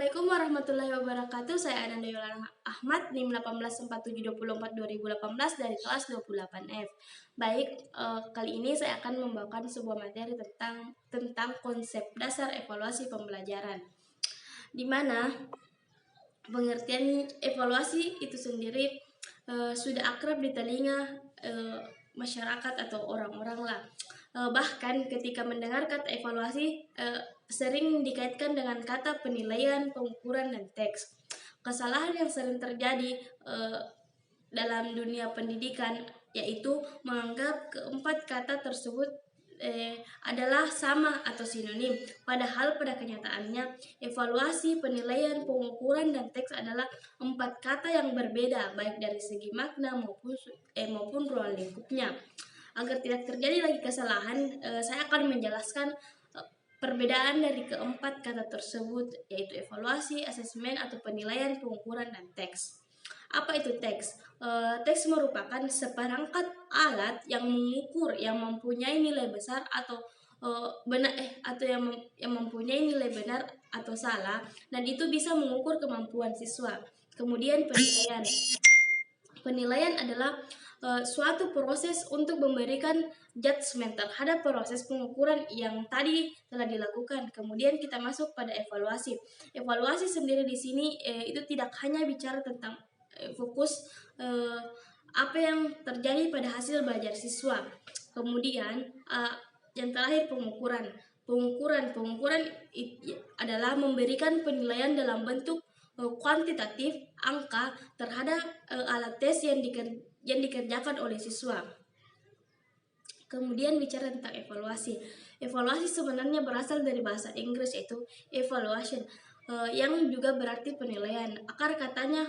Assalamualaikum warahmatullahi wabarakatuh. Saya Ananda Yolana Ahmad, NIM 184724-2018 dari kelas 28F. Baik, kali ini saya akan membawakan sebuah materi tentang konsep dasar evaluasi pembelajaran, di mana pengertian evaluasi itu sendiri sudah akrab di telinga masyarakat atau orang-orang lah. Bahkan ketika mendengar kata evaluasi sering dikaitkan dengan kata penilaian, pengukuran, dan teks. Kesalahan yang sering terjadi dalam dunia pendidikan yaitu menganggap keempat kata tersebut adalah sama atau sinonim. Padahal pada kenyataannya evaluasi, penilaian, pengukuran, dan teks adalah empat kata yang berbeda baik dari segi makna maupun ruang lingkupnya. Agar tidak terjadi lagi kesalahan, saya akan menjelaskan perbedaan dari keempat kata tersebut, yaitu evaluasi, asesmen, atau penilaian, pengukuran, dan teks. Apa itu teks? Teks merupakan seperangkat alat yang mengukur, yang mempunyai nilai besar atau yang mempunyai nilai benar atau salah, dan itu bisa mengukur kemampuan siswa. Kemudian penilaian. Penilaian adalah suatu proses untuk memberikan judgement terhadap proses pengukuran yang tadi telah dilakukan. Kemudian kita masuk pada evaluasi. Evaluasi sendiri di sini itu tidak hanya bicara tentang fokus apa yang terjadi pada hasil belajar siswa. Kemudian yang terakhir pengukuran. Pengukuran adalah memberikan penilaian dalam bentuk kuantitatif, angka terhadap alat tes yang dikerjakan oleh siswa. Kemudian bicara tentang evaluasi. Evaluasi sebenarnya berasal dari bahasa Inggris, yaitu evaluation, yang juga berarti penilaian. Akar katanya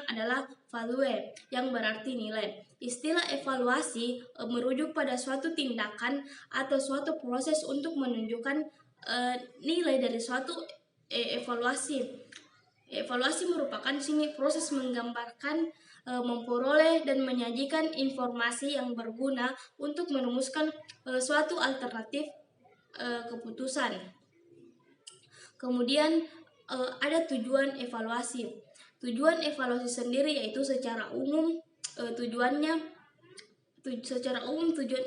adalah value, yang berarti nilai. Istilah evaluasi merujuk pada suatu tindakan atau suatu proses untuk menunjukkan nilai dari suatu evaluasi. Evaluasi merupakan proses menggambarkan, memperoleh, dan menyajikan informasi yang berguna untuk merumuskan suatu alternatif keputusan. Kemudian ada tujuan evaluasi. Tujuan evaluasi sendiri yaitu secara umum tujuan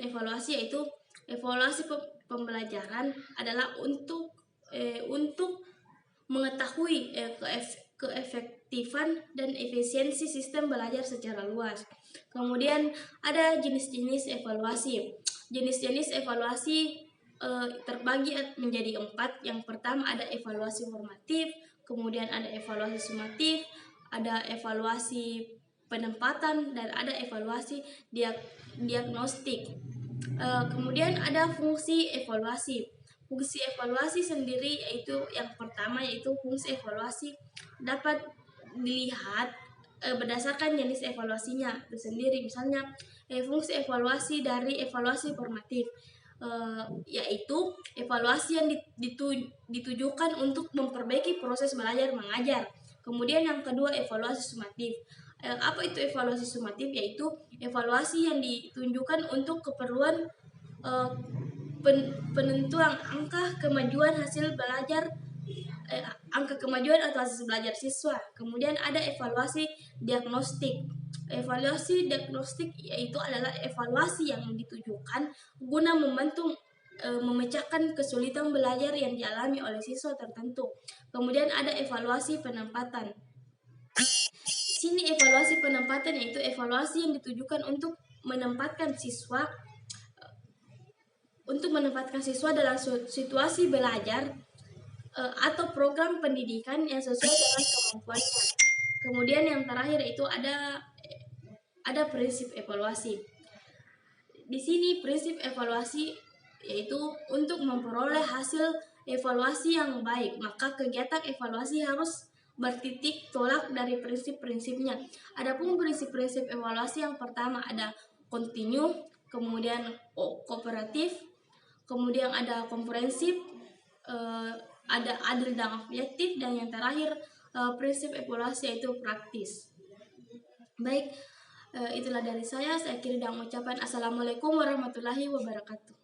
evaluasi yaitu evaluasi pembelajaran adalah untuk mengetahui keefektifan dan efisiensi sistem belajar secara luas. Kemudian ada jenis-jenis evaluasi. Jenis-jenis evaluasi terbagi menjadi 4. Yang pertama ada evaluasi formatif, kemudian ada evaluasi sumatif, ada evaluasi penempatan, dan ada evaluasi diagnostik. Kemudian ada fungsi evaluasi. Fungsi evaluasi sendiri yaitu yang pertama yaitu fungsi evaluasi dapat dilihat berdasarkan jenis evaluasinya itu sendiri. Misalnya fungsi evaluasi dari evaluasi formatif yaitu evaluasi yang ditujukan untuk memperbaiki proses belajar mengajar. Kemudian yang kedua evaluasi sumatif. Apa itu evaluasi sumatif? Yaitu evaluasi yang ditunjukkan untuk keperluan penentuan angka kemajuan hasil belajar atau hasil belajar siswa. Kemudian ada evaluasi diagnostik. Evaluasi diagnostik yaitu adalah evaluasi yang ditujukan guna membantu memecahkan kesulitan belajar yang dialami oleh siswa tertentu. Kemudian ada evaluasi penempatan. Sini evaluasi penempatan yaitu evaluasi yang ditujukan untuk menempatkan siswa dalam situasi belajar atau program pendidikan yang sesuai dengan kemampuannya. Kemudian yang terakhir itu ada prinsip evaluasi. Di sini prinsip evaluasi yaitu untuk memperoleh hasil evaluasi yang baik, maka kegiatan evaluasi harus bertitik tolak dari prinsip-prinsipnya. Adapun prinsip-prinsip evaluasi yang pertama ada kontinu, kemudian kooperatif, kemudian ada komprehensif, ada adil dan objektif, dan yang terakhir prinsip evaluasi yaitu praktis. Baik, itulah dari saya. Saya akhiri dengan ucapan Assalamualaikum warahmatullahi wabarakatuh.